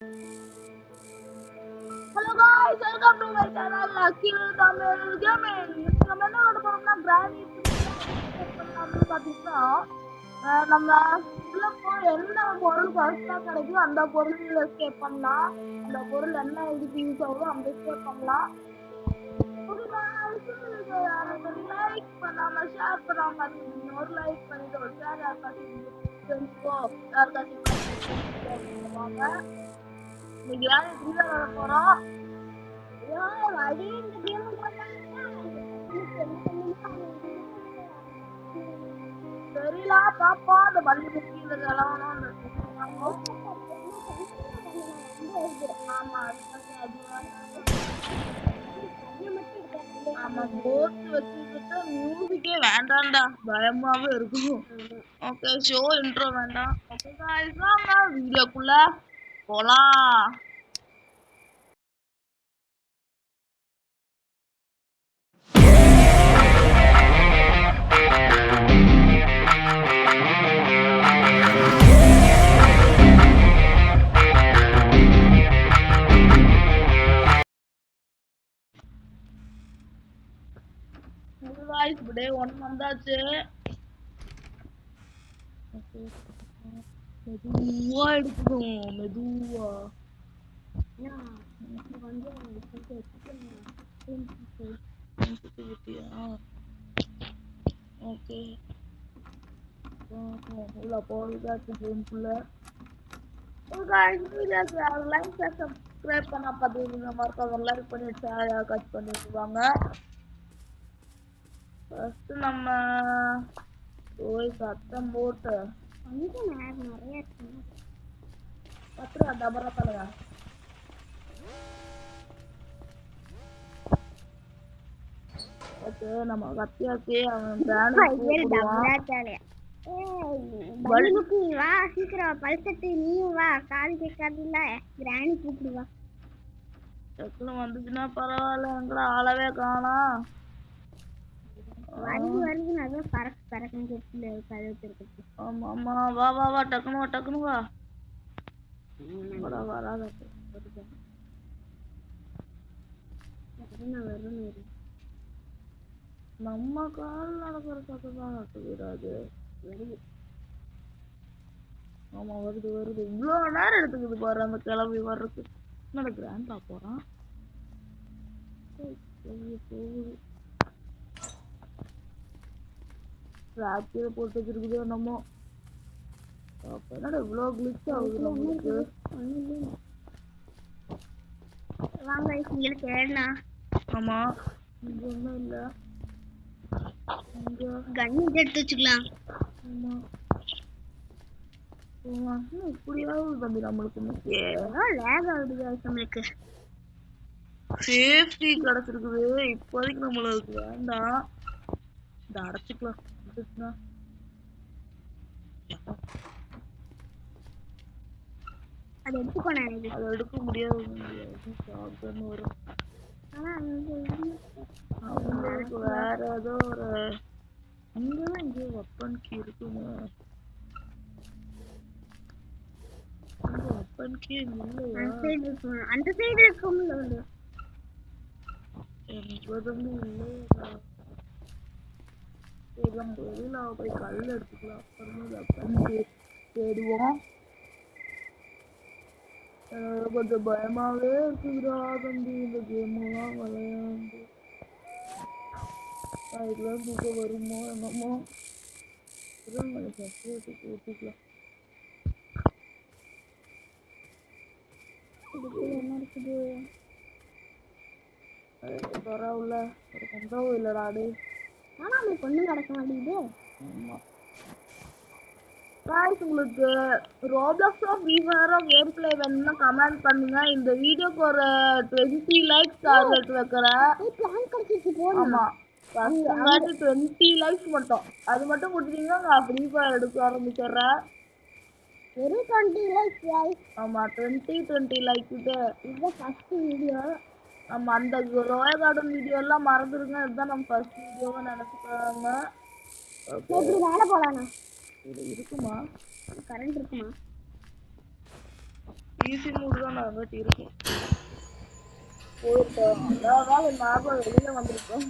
Hello guys, welcome to my channel Akil Tamil Gaming. நம்ம என்ன பண்ண போறோம்னா கிரானி பண்ணலாம்னு பாத்தீங்கன்னா நம்ம உள்ள போய் என்ன பொருள் ஃபர்ஸ்டா கிடைக்கும் அந்த பொருள் எஸ்கேப் பண்ணலாம். அந்த பொருள் என்ன இதுக்கு யூஸ் ஆகுதோ அந்த எஸ்கேப் பண்ணலாம். லைக் பண்ணாம ஷேர் பண்ணாம ஒரு லைக் பண்ணிட்டு ஒரு ஷேர் யாருக்காச்சும் வாங்க. இன்னைக்கு யாரும் இப்படி வர போறோம். தெரியல பாப்போம். அந்த பள்ளி கீழே கிளவணும். ஆமா போட் வச்சுக்கிட்டு மியூசிக்கே வேண்டாம்டா, பயமாவே இருக்கும். ஓகே ஷோ இன்ட்ரோ வேண்டாம். ஓகே गाइस வாங்க வீடியோக்குள்ள போலாம். गाइस டே 1 வந்தாச்சு. மெதுவா எடுக்கணும், மெதுவா. ஓகே உள்ள போயிடாச்சு கேம்குள்ள. லைக் சப்ஸ்கிரைப் பண்ண பார்த்தீங்கன்னா மறக்காம லைக் பண்ணி ஷேர் கட் பண்ணிடுவாங்க. ஃபர்ஸ்ட் நம்ம போய் சத்தம் போட்டு நிறைய பத்திரம் டபரா தலையா. ஓகே நம்ம கத்தியாச்சு. அவன் வா சீக்கிரம் பல்சட்டு நீயும் வா. கால் கேட்காதுல்ல கிராணி கூப்பிடுவா. டக்குனு வந்துச்சுன்னா பரவாயில்ல, எங்களை ஆளவே காணோம். வருது அதான் பறக்கு பறக்குன்னு கேட்டு கழுத்து. ஆமா ஆமா வா வா வா டக்குனு வா டக்குனு வா. வராத நம்ம கால் நடக்கிற சத்தம் நடத்துகிறாது. ஆமா வருது வருது. இவ்வளவு நேரம் எடுத்துக்குது பாரு அந்த கிளம்பி வர்றதுக்கு. என்னோட கிராண்டா போறான் போகுது. ராத்திரி போட்டு வச்சிருக்குது என்னமோ. என்னடா இவ்வளவு கிளிச் ஆகுது நம்மளுக்கு. வாங்க உங்களுக்கு என்ன? ஆமா இங்க ஒண்ணும் இல்ல. கண்ணு எடுத்து வச்சுக்கலாம். ஆமா இப்படியாவது தம்பி நம்மளுக்கு லேக் ஆகுது நம்மளுக்கு. சேஃப்டி கிடைச்சிருக்குது. இப்போதைக்கு நம்மளுக்கு வேண்டாம், இதை அடைச்சிக்கலாம். அது எடுத்துக்கோனே. அதை எடுக்க முடியாது வரும். அவங்களுக்கு வேற ஏதோ ஒரு இங்கதான் இங்கே வெப்பன் கீ இருக்குங்க. வெப்பன் கீ இல்லையா? அந்த சைடு இருக்கும்ல. வெளியில போய் கல் எடுத்துக்கலாம். அப்புறமா வெப்பன் கீ தேடுவோம். கொஞ்சம் பயமாவே இருக்குதுடா தம்பி இந்த கேம்லாம் விளையாண்டு. அதுக்கெல்லாம் தூக்கம் வருமோ என்னமோ. ஊட்டிக்கலாம். என்ன இருக்குது? பரவாயில்ல, ஒரு கண்டவும் இல்லடா. அது ஆனா அவங்களுக்கு ஒண்ணும் கிடைக்க மாட்டேங்குது. ஆமா गाइस உங்களுக்கு ரோப்ளாக்ஸோ ஃப்ரீ ஃபயரோ கேம் ப்ளே வேணும்னா கமெண்ட் பண்ணுங்க. இந்த வீடியோக்கு ஒரு 20 லைக்ஸ் டார்கெட் வைக்கிறேன். பிளான் கிடைச்சிச்சு போலாம். ஆமா ஃபர்ஸ்ட் 20 லைக்ஸ் மட்டும். அது மட்டும் கொடுத்தீங்கன்னா நான் ஃப்ரீ ஃபயர் எடுக்க ஆரம்பிச்சிடுறேன். வெறும் 20 லைக்ஸ் गाइस. ஆமா 20 லைக்ஸ். இது ஃபர்ஸ்ட் வீடியோ. ஆமா அந்த ரோயல் கார்டன் வீடியோ எல்லாம் மறந்துருங்க. இதுதான் நம்ம ஃபர்ஸ்ட் வீடியோவை நினைச்சுக்காங்க. எப்படி வேலை போலானா? இது இருக்குமா? கரண்ட் இருக்குமா? ஈஸி மூடு தான் நான் கட்டி இருக்கேன். போயிருக்கோம் அதான் ஞாபகம் வெளியில வந்திருக்கோம்.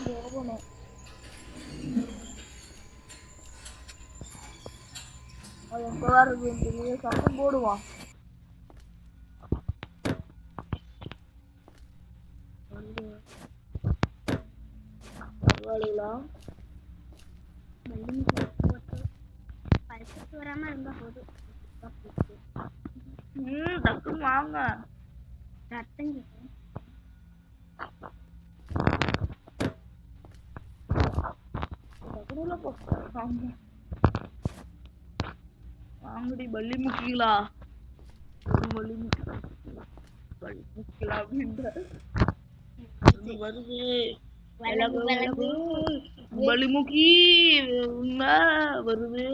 போகணும். அது எப்பதான் இருக்கு சத்தம் போடுவான். பரவாயில்லைங்களா? பரிசுக்கு வராம இருந்தா போதும். டக்குன்னு வாங்க. ரத்தம் வாங்கடி பள்ளி முக்கிங்களா? பள்ளி முக்கிங்களா அப்படின்ற வருது. பலிமுகி வருது.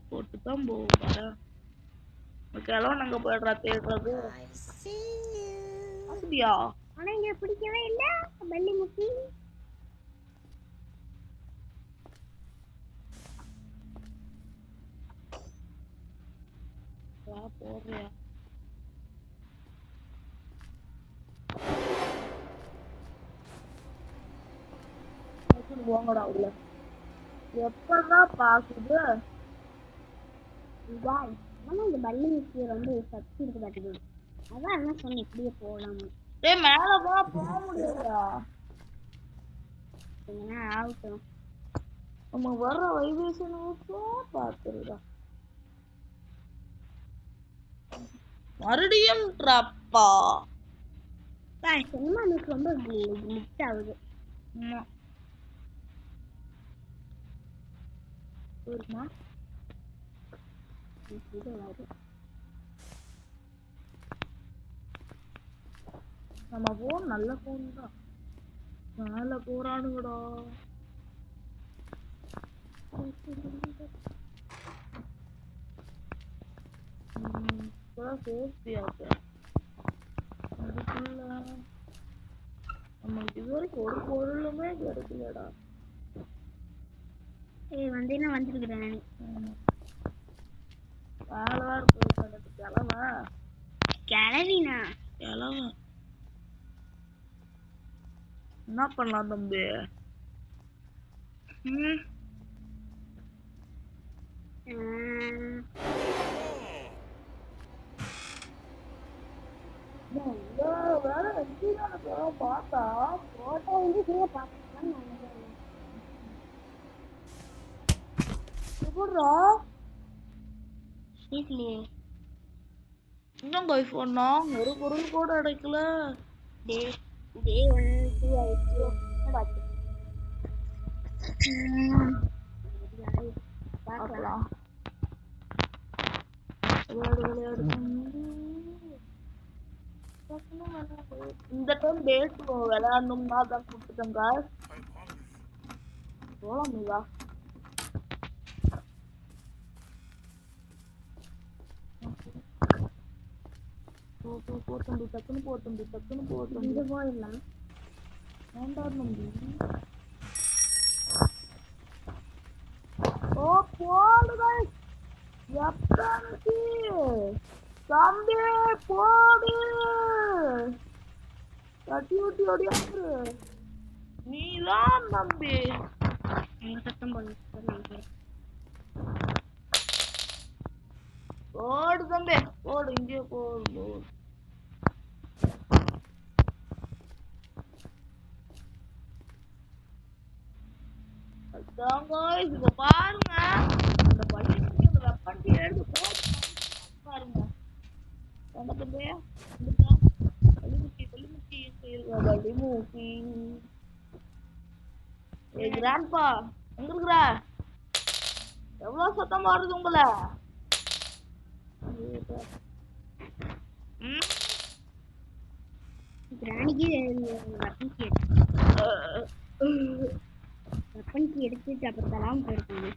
போட்டுதான் போவோம். கிளம்ப நாங்க போயிடுறா தேடுறது. அப்படியா? ஆனா இங்க பிடிக்கவே இல்ல பள்ளி முக்கி. போடுறியா? போங்கடா உள்ள. எப்பதான் பாக்குது? ஆனா இந்த பள்ளி முக்கிய ரொம்ப சக்தி இருக்கு பாத்துக்கு. அதான் என்ன சொன்ன இப்படியே போகலாம். மேல போக முடியாதா? ஆகட்டும். நம்ம வர்ற வைப்ரேஷன் பாத்துருடா. மறுபடியும் ட்ராப்பா? சினிமா எனக்கு ரொம்ப மிக்ஸ் ஆகுது. நம்ம போன் நல்ல போன் தான். மேல போறானுங்கடா. நமக்கு இதுவரைக்கும் ஒரு பொருளுமே கிடைக்கலடா. வந்தேன்னா வந்துருக்கிறேன். வேலை போயிட்டு கிளவினா என்ன பண்ணலாம் தம்பி? பார்த்தா போட்டோ வந்து இன்னும் ஐபோன்னா ஒரு பொருள் கூட கிடைக்கல. பார்க்கலாம். விளையாடு. இந்த டைம் டேட் விளையாடணும்னா தான் கூப்பிட்டுங்க. போலாம் நீவா. போ தம்பி டக்குன்னு போ தம்பி போயிடலாம். வேண்டாம் தம்பி. போடுங்க தம்பி போடு. தட்டி ஊட்டி ஓடியாரு. நீதான் தம்பி. சத்தம் போடு. போடு தம்பி போடு. இங்கே போடு. இப்ப பாருங்க அந்த பள்ளிக்கு அந்த வெப்பன்டி எடுத்து போட்டு பாருங்க. பள்ளிமுக்கி கிராண்ட்பா எங்க இருக்கிற? எவ்வளவு சத்தம் வருது உங்களை? வெப்பன்கி எடுத்துட்டு அப்பதான் போயிருக்காங்க.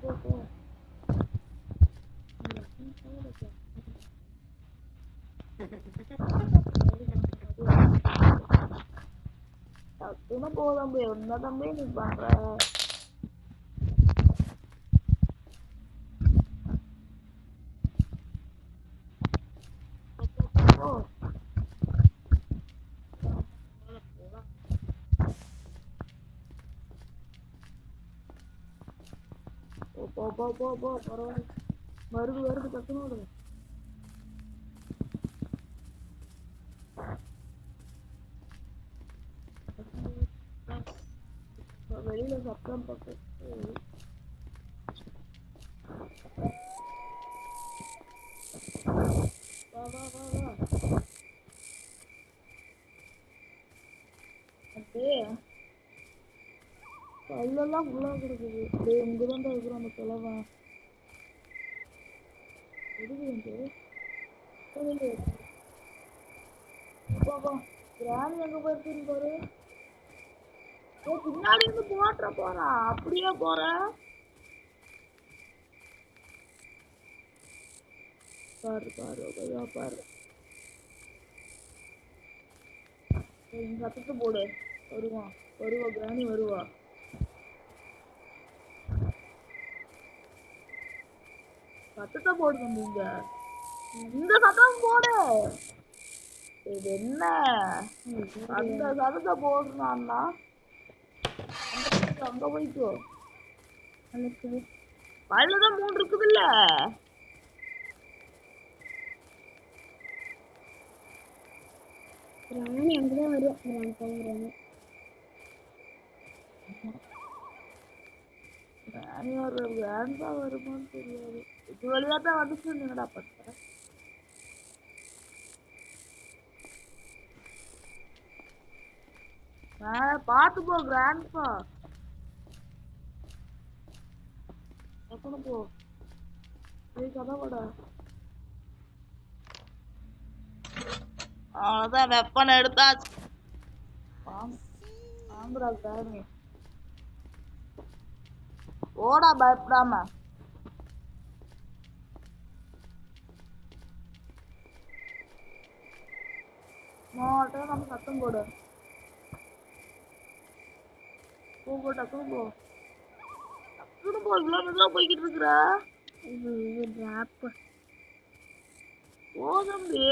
போ. டக்குன்னு போ தம்பி, என்ன தம்பி நீ பண்ற? போ. போ பரவாயில்ல. வருது டக்குன்னு வருது. வெளியில சத்தம் போட்டு வா. அப்படியே கல்லெல்லாம் ஃபுல்லா கிடக்குது. அப்படியே இங்கதான் இருக்கிற அந்த கிழவ எதுக்கு கிராணி எங்க போயிருக்குன்னு பாரு. பின்னாடி இருந்து போட்டுற போறான். அப்படியே போற பாரு. சத்தத்தை போடு. வருவா கிராணி வருவா. சத்தத்தை போடு தம்பிங்க. இந்த சத்தம் போடு. இது என்ன அந்த சத்தத்தை போடுறான்னா அங்க போய்க்கோ. பல்லுதான் 3 இருக்குது இல்ல. அங்கதான் வருவேன். வேண்டா வருமான்னு தெரியாது. இது வழியா தான் வந்துச்சு. என்னடா பண்ற? பாத்து போ கிராண்ட்பா. எத்தனை போ கதவோட. அவ்வளவுதான் வெப்பன் எடுத்தாச்சு. வாங்குறா கிராணி. ஓடா பயப்படாம. நம்ம சத்தம் போடு. டக்குனு போ. இவ்வளவு மெதுவா போய்கிட்டு இருக்கிற. ஓ தம்பி.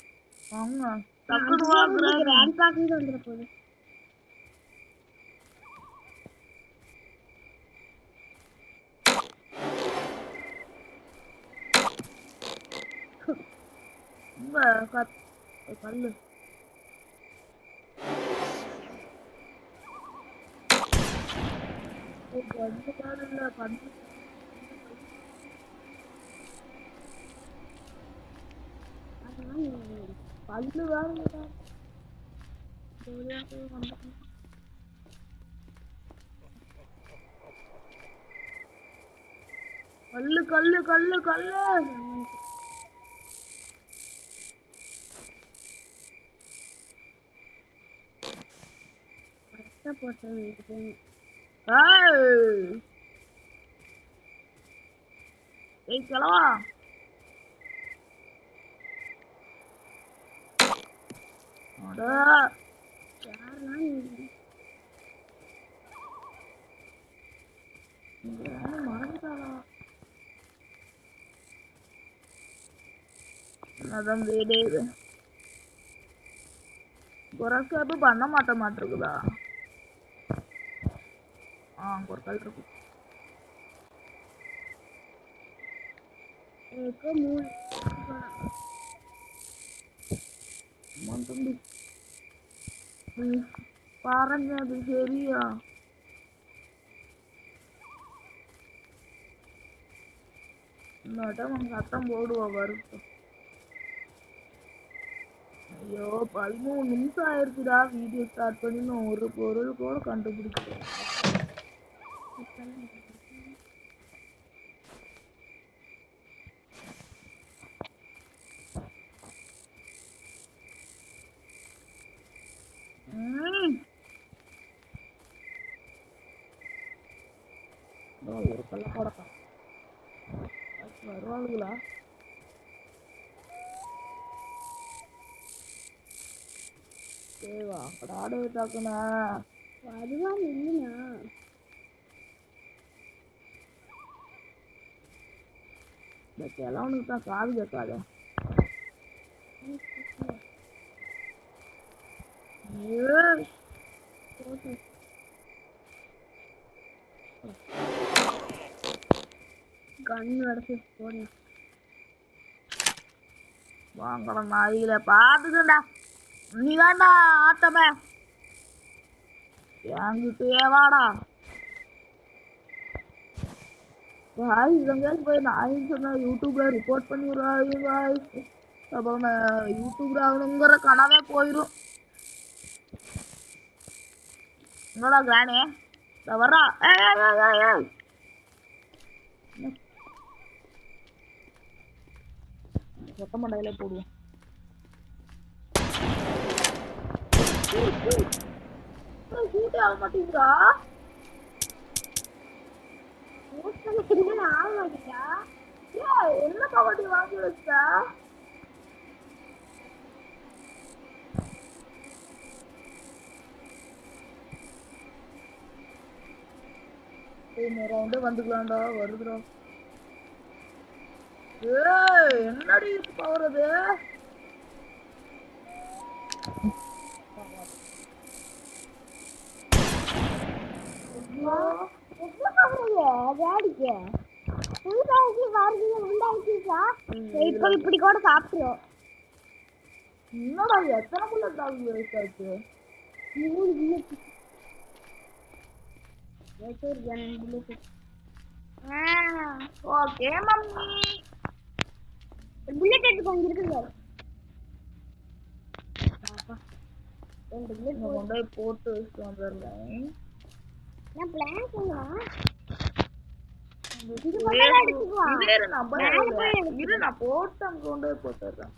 கல்லு பல்லு வேற. கல்லு கிளவா. அதான் வீடு இது. குறைச்சாப்பு பண்ண மாட்டேங்குதா? ஒரு கல் இருக்கு. പറഞ്ഞത് ശരിയാ. എന്നിട്ട് സത്തം പോടുവോ വെറുതെ. ஐயோ 13 நிமிஷம் ஆயிருச்சுடா வீடியோ ஸ்டார்ட் பண்ணி நான் ஒரு பொருள் கூட கண்டுபிடிக்கிறேன். ஒரு கல்ல போடப்பா வருவாளுங்களா? தேவா ஆடு தாக்குனா அதுவா இல்லையா? இந்த கிழவனுக்கு தான் காது கேட்காத. கண்ணு அடைச்சி போன வாங்கட நாயில பாத்துக்கண்டா. நீ தான்டா ஆட்டமே என்கிட்டயே வாடா. இதங்க போய் நாயின்னு சொன்னா யூடியூப்ல ரிப்போர்ட் பண்ணிடுறாங்க. அப்புறம் யூடியூப்ல ஆகணுங்கிற கனவே போயிடும். என்னடா கிரானே வர்றா. சொத்த மண்டையில போடுவோம். சூட்டே ஆக மாட்டேங்குதா? என்ன கபடி வாங்கி வச்சா? ரவுண்டே வந்துக்கலாம்டா. வருதுடா. என்னடி போறது? இப்படி கூட சாப்பிடுவோம். என்னடா எத்தனை புல்லட் டாக் வேஸ்ட் ஆச்சு? 3 புல்லட். Okay mummy. புல்லட் எடுத்து அங்க இருக்குது. கொண்டு போய் போட்டு வச்சுட்டு வந்துடுறேன். நான் பிளான் பண்ணுவேன். இரு நான் போட்டு அங்க கொண்டு போய் போட்டுறேன்.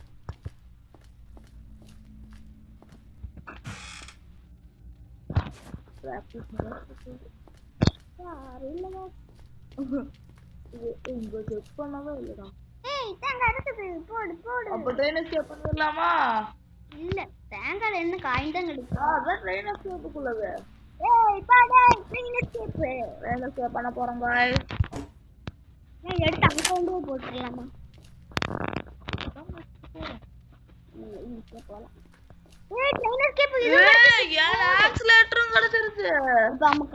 இங்க செக் பண்ணவே இல்லடா. அப்ப ட்ரைனேஜ் செக் பண்ணிடலாமா? இல்ல தேங்காய் என்ன காய் தான் கிடைக்கும். அதான் ட்ரைனேஜ் செக்குள்ளது. ட்ரைனேஜ் செக் பண்ண போறோம் guys. எடுத்து அங்க கொண்டு போட்டுடலாமா?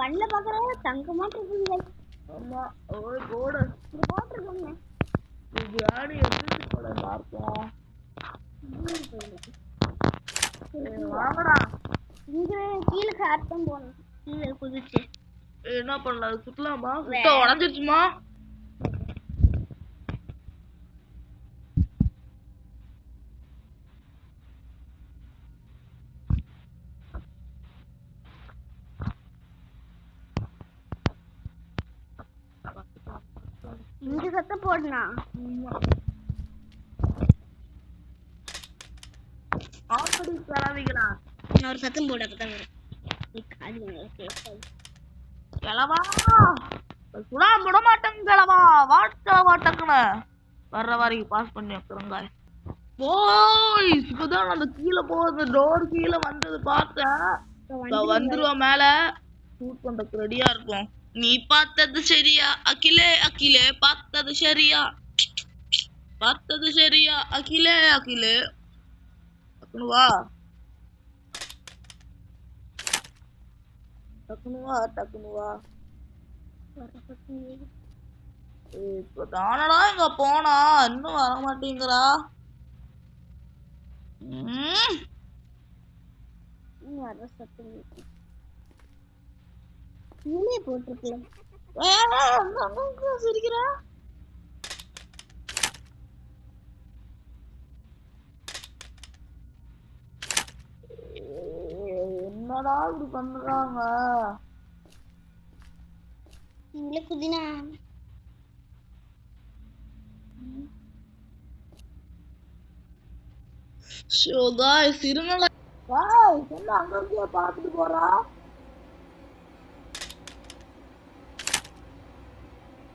கண்ணுல பாக்குற தங்க மாட்டேங்குது. ஆமா ஓய் போடு போட்டுருக்கோங்க. இது ஆடி எடுத்து போட பார்ப்போம். வாங்கடா. இங்க கீழே காட்டம் போனோம். கீழே குதிச்சு என்ன பண்ணலாம்? சுத்தலாமா? சுத்த உடஞ்சிருச்சுமா? இங்க சத்தம் போடுனா ஆப்படி கிளவிகளா? இன்னொரு சத்தம் போட அப்பதான் வரும். கிளவா சுடா விட மாட்டேங்க. கிளவா வாட்டக்குன்னு வர்ற வரைக்கும் பாஸ் பண்ணி வைக்கிறோங்க. போய் இப்பதான் அந்த கீழே போகுது. டோர் கீழே வந்தது பார்த்தேன். வந்துருவோம் மேல ஷூட் பண்றதுக்கு ரெடியா இருக்கும். நீ பார்த்தது சரியா அகிலே? அகிலே பார்த்தது சரியா? பார்த்தது சரியா அகிலே? அகிலே டக்குனு வா. டக்குனு வா. டக்குனு வா. இப்ப தானடா இங்க போனா இன்னும் வர மாட்டேங்கிறா. போட்டிருக்கேன் சிரிக்கிறா. என்னடா இப்படி பண்றாங்க? நீங்களே குதினா. ஷோ गाइस இருங்களா. गाइस என்ன அங்க இருந்து பாத்துட்டு போறா?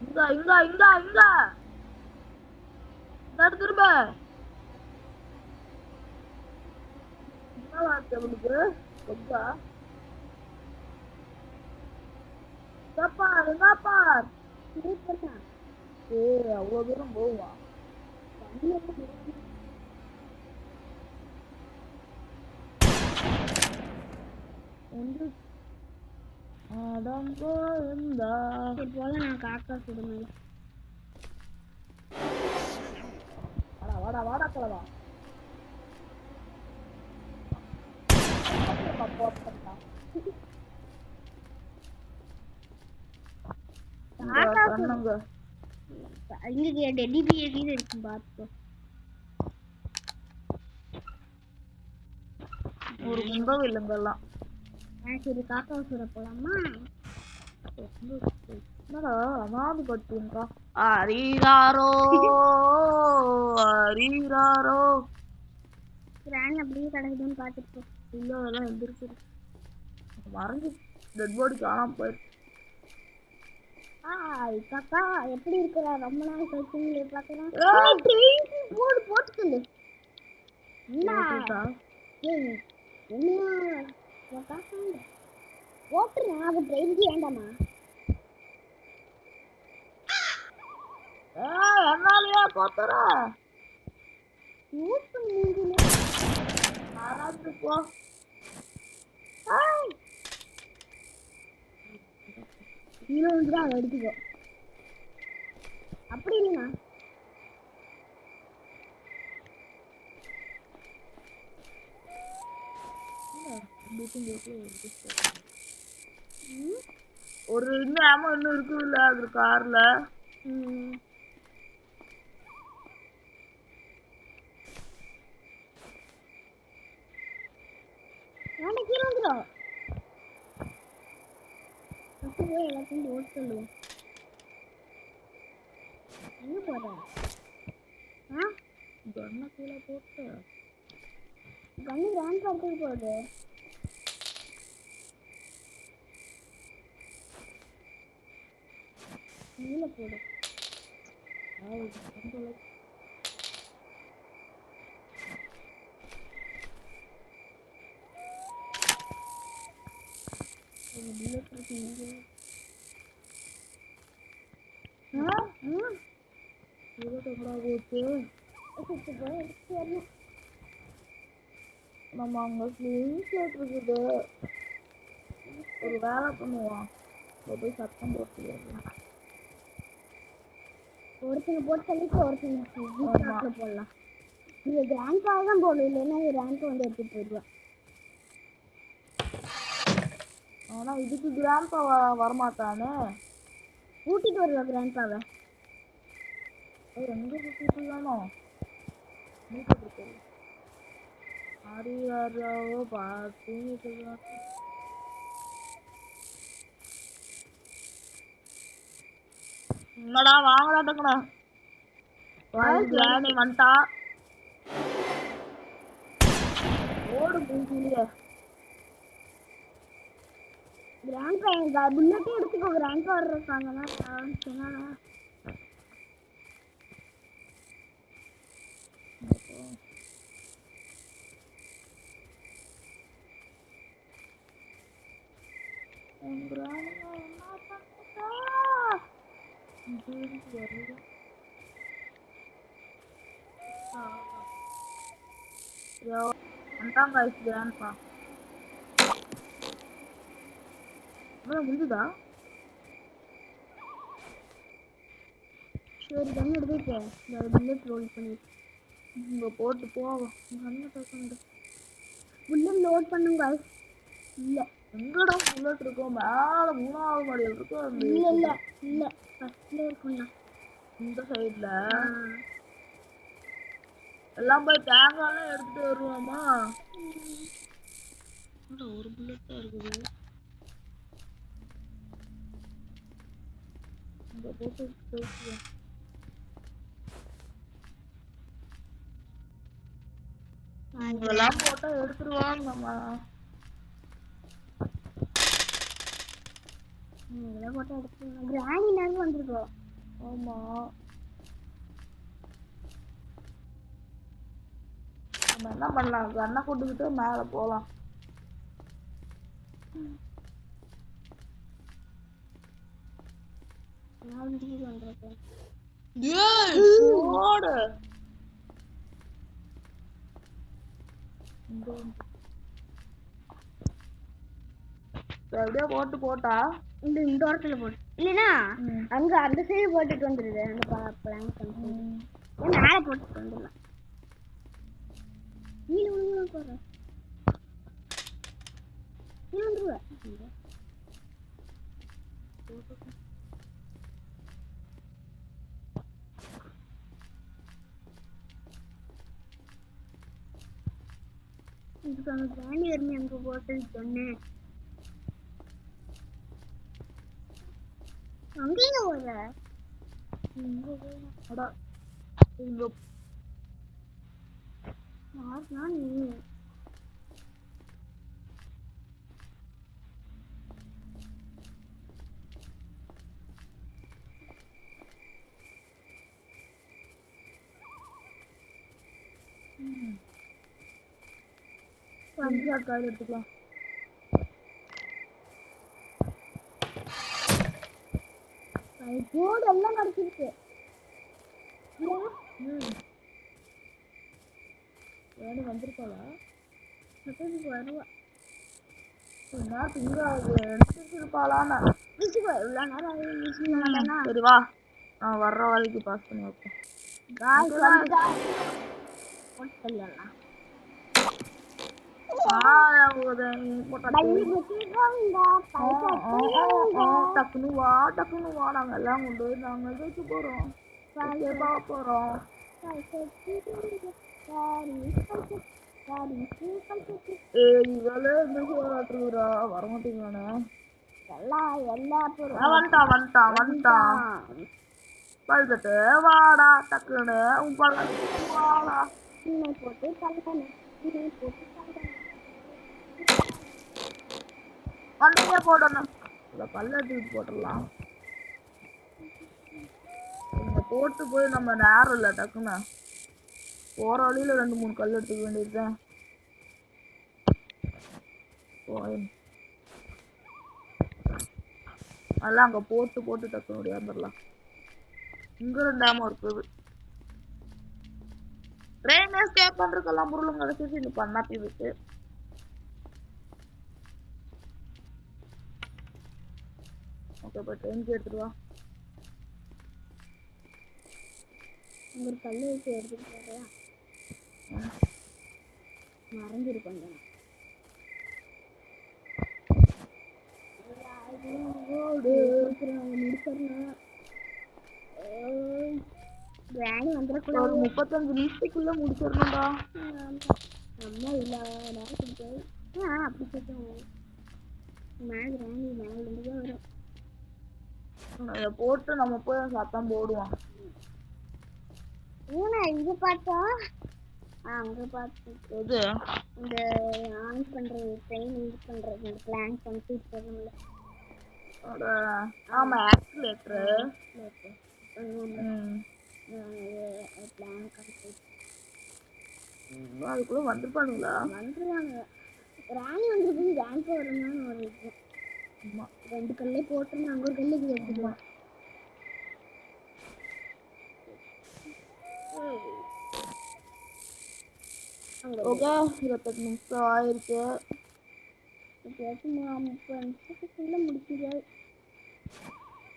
இங்க இங்க இங்க இங்க. இங்க திரும்ப. என்ன வார்த்தை உங்களுக்கு? கொஞ்சா. பார் என்ன பார். சூப்பர்ண்ணா. ஏய் அவ்வளவு தூரம் போவா. ஒன்று அடங்கோ இருந்தா. சரி போல நான் காக்கா சுடுங்க. வாடா வாடா வாடா கிளவா. காக்கா இங்க டெடி பியர் இருக்கு பாத்து. ஒரு கும்பம் இல்லைங்கெல்லாம். சரி காக்கா சுட போலாமா? என்னடா அனாது பட்டுங்கா. அரிராரோ அரிராரோ. கிராண்ட் அப்படியே கிடக்குதுன்னு பார்த்துட்டு இல்ல அதெல்லாம் எந்திரிச்சு மறைஞ்சு டெட் பாடி காணாம போயிடுச்சு. காக்கா எப்படி இருக்கிற? ரொம்ப நாள் கழிச்சு பார்க்கலாம். போடு போட்டுக்கல என்ன போட்டுருங்க. அது ட்ரெயினுக்கு வேண்டாமா? என்னாலயா போத்துற போ. கீழே வந்துடா அதை எடுத்துக்கோ. அப்படி இல்லைண்ணா ஒரு இன்னும் ஆமா இன்னும் இருக்குல்ல அது கார்ல. கீழே வந்துடும். எல்லாத்தையும் ஓட்டு சொல்லுவோம். எங்க போற? கண்ணை கீழே போட்டு கண்ணு கிராண்ட் பார்த்துக்கு போகுது. கீழே போடு. நம்ம அங்க ஸ்லீட் இருக்குது. ஒரு வேலை பண்ணுவோம். போய் சத்தம் போட்டு ஒருத்தங்க போட்டு தள்ளிட்டு ஒருத்தங்க போடலாம். இது கிராண்ட்காக தான் போடணும், இல்லைன்னா ரேங்க் வந்து எடுத்துட்டு போயிடுவேன். ஆனா இதுக்கு கிராண்ட்பா வரமாட்டானே. கூட்டிட்டு வருவா கிராண்ட்பாவை. எங்க கூட்டிட்டு வேணும்? ஆரியாராவோ பார்த்து என்னடா வாங்கடா டக்குனு. கிராணி வந்துட்டா. ஓடு மூஞ்சிலே. கிராண்ட்பா எங்க புல்லட்டே எடுத்துக்கோ. கிராண்ட்பா வர்றாங்கன்னா சொன்னா முடிஞ்சுதா? சரி கண்ணு எடுத்துட்டு புல்லட் ரோல் பண்ணி இங்க போட்டு போவோம். புல்லட் லோட் பண்ணுங்க. இல்ல எங்கடா புல்லட் இருக்கும்? மேல 3வது மாடியில் இருக்கும். இல்ல இல்ல இல்ல ஃபர்ஸ்ட்ல இருக்கும்ண்ணா. இந்த சைடுல எல்லாம் போய் தேங்காய்லாம் எடுத்துட்டு வருவோமா? ஒரு புல்லட் தான் இருக்குது. இந்த போட்டு போயிட்டு இதெல்லாம் போட்டா எடுத்துருவாங்க நம்ம. இதெல்லாம் போட்டா எடுத்துருவாங்க. கிராணி நேரம் வந்துருக்கோம். ஆமா, நம்ம என்ன பண்ணலாம், கண்ணை கொண்டுக்கிட்டு மேல போலாம். வந்துருக்கோம். போடு. அப்படியே போட்டு போட்டா இந்த இடத்துல போட்டு இல்லைன்னா அங்க அந்த சைடு போட்டுட்டு வந்துருது. அந்த பிளாங்க் மேல போட்டுட்டு வந்துடலாம். கீழே விழுந்து போறேன். கீழே வந்துருவேன். இதுக்கு அங்க கிராணி வருமே அங்க போட்டது சொன்னேன். அங்கேயும் போகல. யாருனா நீ காய் எடுத்துக்கலாம். போடு எல்லாம் கிடைச்சிருக்கு. வேணும் வந்திருக்காளா? வருவா. இருப்பாளான்னு இவ்வளோ நேரம் சரி வா, நான் வர்ற வரைக்கும் பாஸ் பண்ணி வைப்பேன். டக்குனு வா நாங்க எல்லாம் கொண்டு போய் நாங்க ஜெயிச்சு போறோம், போறோம். வரமாட்டீங்களானே? வந்துட்டான். பழுத்துட்டு வாடா டக்குன்னு வாடா. வண்டியே போடணும். பல்ல தூக்கி போட்டுடலாம். போட்டு போய் நம்ம நேரம் இல்லை, டக்குன்னு போற வழியில 2-3 கல் எடுத்துக்க வேண்டியதுதான். அதெல்லாம் அங்க போட்டு டக்குன்னு முடியாந்துடலாம். இங்க 2 டேம் இருக்குது. ட்ரெயின் எஸ்கேப் பண்றதுக்கெல்லாம் பொருளும் கிடைச்சிச்சு. இது பண்ணாப்பி இருக்கு. ஓகே, இப்போ ட்ரெயினுக்கு எடுத்துட்டு வா. ஒரு கல்லு வச்சு எடுத்துட்டு போறியா? மறைஞ்சிருக்கோம். கிராணி வந்துடக்கூடாது. ஒரு 35 நிமிஷத்துக்குள்ள முடிச்சிடணும்டா. அம்மா இல்ல நேரத்துக்கு அப்படி கேட்டோம். மேல கிராணி மேல இருந்துதான் வரும். இதை போட்டு நம்ம போய் சத்தம் போடுவோம். இங்க பார்த்தா அங்க பார்த்து எது இந்த ஆன் பண்றது, ட்ரெயின் இது பண்றது, பிளான் கம்ப்ளீட் பண்ணல. ஆமா, ஆக்சிலேட்டர் பிளான் கம்ப்ளீட். அதுக்குள்ள வந்துருப்பானுங்களா? வந்துருவாங்க. ராணி வந்துருக்கு. பேங்க் வரணும்னு ஒரு இது. 2 கல்லே போட்டு அங்க ஒரு கல்லுக்கு எடுத்துக்கலாம். ஓகே, 28 நிமிஷம் ஆயிருக்கு. 30 நிமிஷத்துக்குள்ள முடிச்சிடாது.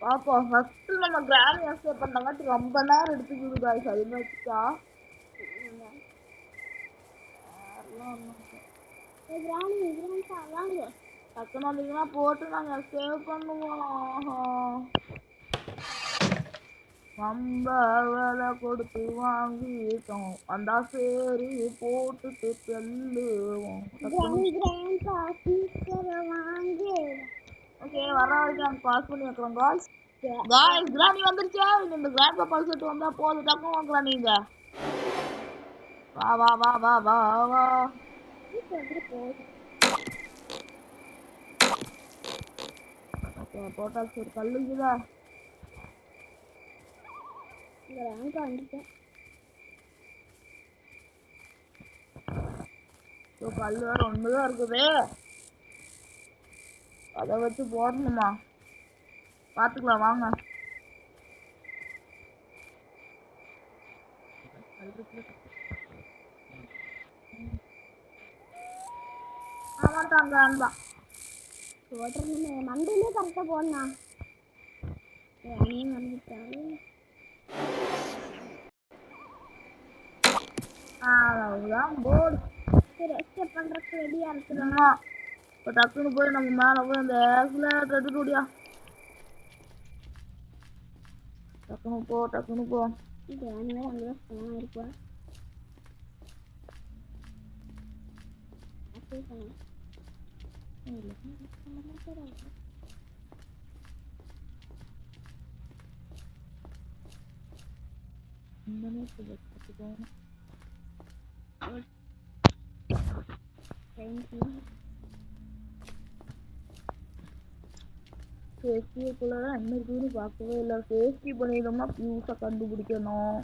பாப்போம். ஃபர்ஸ்ட் நம்ம கிராண்ட் எஸ்கேப் பண்ணாங்காட்டி ரொம்ப நேரம் எடுத்துக்குது गाइस. அது வச்சா டக்குனு வந்தீங்கன்னா போட்டு நாங்க சேவ் பண்ணுவோம். ரொம்ப விலை கொடுத்து வாங்கிட்டோம் வந்தா சரி போட்டுட்டு செல்லுவோம். ஓகே வர வரைக்கும் நாங்கள் பாஸ் பண்ணி வைக்கிறோம் காய்ஸ். காய்ஸ் கிராணி வந்துருச்சா? இந்த கிராண்ட் பாப்பா செட் வந்தா போதும் டக்குனு வாங்குறோம். நீங்க வா வா வா வா வா வா. ஓகே போட்டாச்சு ஒரு கல்லுக்குதா. கல் வேற ஒண்ணுதான் இருக்குது. அதை வச்சு போடணுமா? பாத்துக்கலாம் வாங்க. ஆமாட்டாங்க அன்பா மண்டையிலே கரெக்டா போடனா வந்துட்டாரு. போர்டு எஸ்கேப் பண்றதுக்கு ரெடியா இருக்குதா? இப்போ டக்குன்னு போய் நம்ம மேலே போய் அந்த ஆக்சிலேட்டர் எடுத்துட்டு ஓடியா. டக்குனு போ டக்குனு போ. இருப்பா சேஃப்டிக்குள்ளதான் என்ன இருக்குன்னு பார்க்கவே இல்லை. சேஃப்டி பண்ணிட்டோம்னா ஃபியூஸை கண்டுபிடிக்கணும்.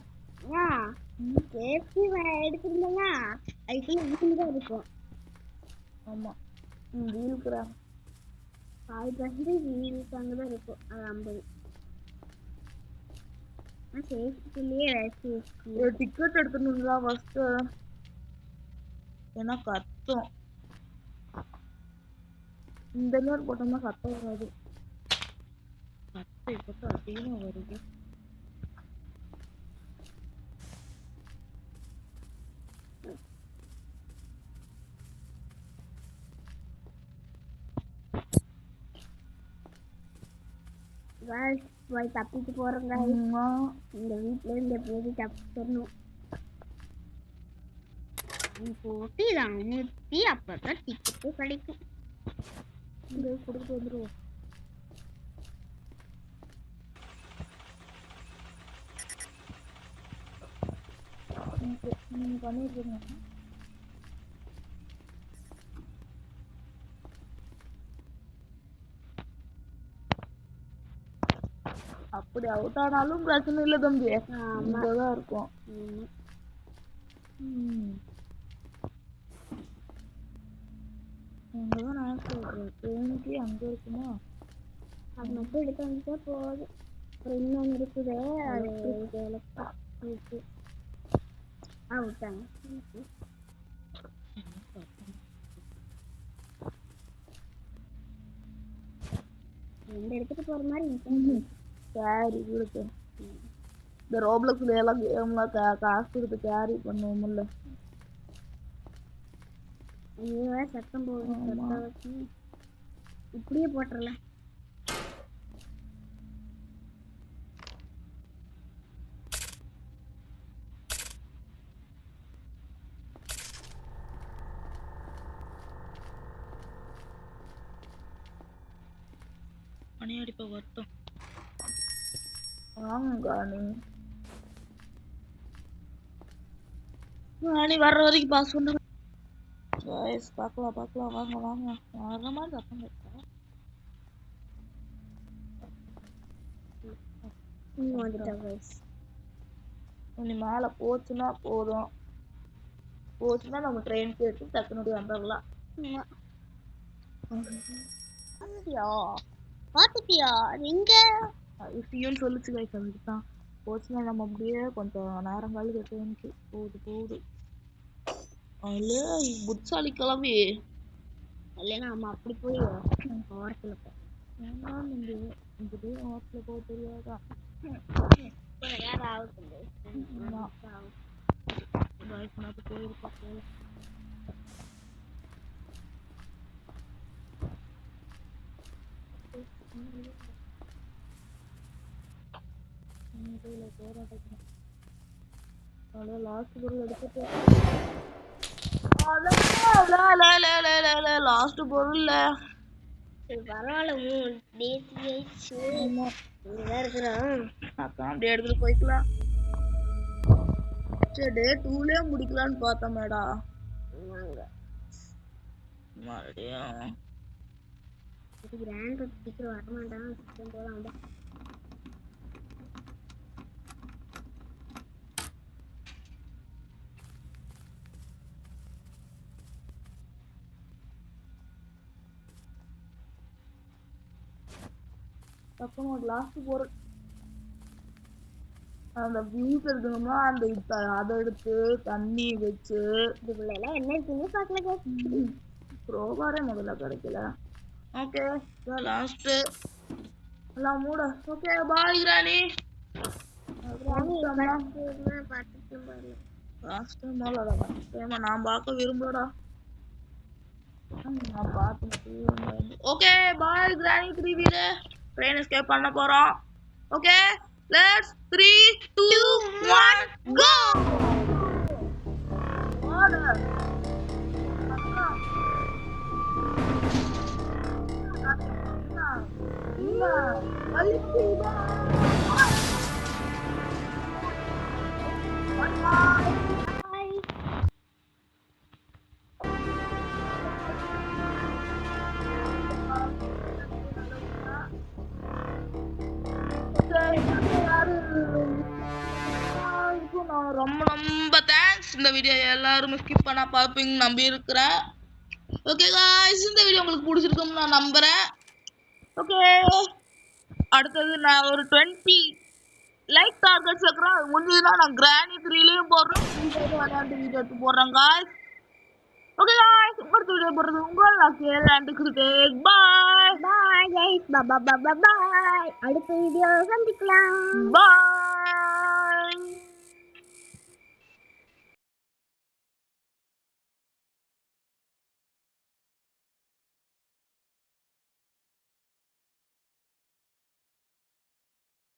சேஃப்டி எடுத்துருந்தோம்னா அதுக்குள்ள வீட்டுல தான் இருக்கும். ஆமா வீலுக்குறா 5% வீலுக்கு அங்கதான் இருக்கும். அது 50 சேஃப்டிலேயே டிக்கெட் எடுத்துட்டு ஃபர்ஸ்ட். ஏன்னா கத்தும் இந்த மாதிரி போட்டோம்னா சத்தம் வராது. கத்து இப்போ அதிகமாக வருது. போய் தப்பிட்டு போறோங்க. இந்த வீட்டுல இருந்து எப்போது தப்பிச்சிடணும். போட்டி தான் நிறுத்தி அப்பதான் டிக்கெட்டு கிடைக்கும். கொடுத்துட்டு வந்துடுவோம். நீங்க பண்ணிருக்கீங்க. அப்படி அவுட் ஆனாலும் பிரச்சனை இல்லை தம்பி. இங்கதான் இருக்கும். அங்கதான் நான் சொல்றேன் ட்ரெயினுக்கு அங்க இருக்குமா? அது மட்டும் எடுத்து வந்துட்டா போகுது. அப்புறம் இன்னொன்று இருக்குது அது விட்டாங்க. ரெண்டு எடுத்துட்டு போற மாதிரி கேரி கொடுத்து இந்த ரோப்ளக்ஸ்ல எல்லாம் கேம்லாம் காசு கொடுத்து கேரி பண்ணுவோம்ல. சத்தம் போகுது. இப்படியே போட்டுறல. பணியாடிப்ப வருத்தம் வாங்க. நீ வர்ற வரைக்கும் பாஸ் பண்ண பார்க்கலாம் பார்க்கலாம். வாங்க வாங்க வர்ற மாதிரி சத்தம் கேட்க. நீ மேலே போச்சுன்னா போதும். போச்சுன்னா நம்ம ட்ரெயின் கேட்டு டக்குனு வந்துடலாம். பாத்துட்டியா எங்க விஷயம் சொல்லிச்சு கைஸ். அதுக்குதான் போச்சுன்னா நம்ம அப்படியே கொஞ்சம் நேரம் கழிச்சு ட்ரெயினுக்கு போகுது போகுது. அதுல புட்சாலி கிளம்பி இல்லைன்னா நம்ம அப்படி போய் ஓரத்துல ஓரத்துல போக தெரியாதா? போயிருப்பா போல. லாஸ்ட் பொருள் எடுத்துட்டு லாஸ்ட் பொருள் பரவாயில்ல அப்படியே எடுத்துட்டு போய்க்கலாம். சரி டே 2லயே முடிக்கலான்னு பார்த்தோம் மேடா. மறுபடியும் கிராண்ட் சீக்கிரம் வரமாட்டான். சீக்கிரம் போலாம். அப்புறம் லாஸ்ட் பொருள் அந்த வீட்டு இருக்குன்னா அந்த அதை எடுத்து தண்ணி வச்சு இதுக்குள்ள எல்லாம் என்ன இருக்குன்னு பார்க்கல. ப்ரோபாரே முதல்ல கிடைக்கல. ஓகே லாஸ்ட் எல்லாம் மூட. ஓகே பாய் கிராணி. நான் பார்க்க விரும்புறடா. ஓகே பாய் கிராணி 3 வீலு ட்ரெயின் எஸ்கேப் பண்ண போறோம். ஓகே லெட்ஸ் 3 2 1 கோ. ரொம்ப தேங்க்ஸ். இந்த வீடியோ எல்லாரும் ஸ்கிப் பண்ணா பார்ப்பீங்க நம்பி இருக்கிறேன். ஓகே गाइस இந்த வீடியோ உங்களுக்கு பிடிச்சிருக்கும்னு நான் நம்புறேன். ஓகே அடுத்தது நான் ஒரு 20 லைக் டார்கெட் வைக்கிறேன். அது முடிஞ்சதுன்னா நான் கிராணி 3லயும் போடுறேன். விளையாண்டு வீடியோ எடுத்து போடுறேன் गाइस. ஓகே गाइस அடுத்த வீடியோ போடுறது உங்கள் லாக்கியல் அண்ட் கிருதேக். Bye bye guys. பாய். அடுத்த வீடியோ சந்திக்கலாம். பாய்.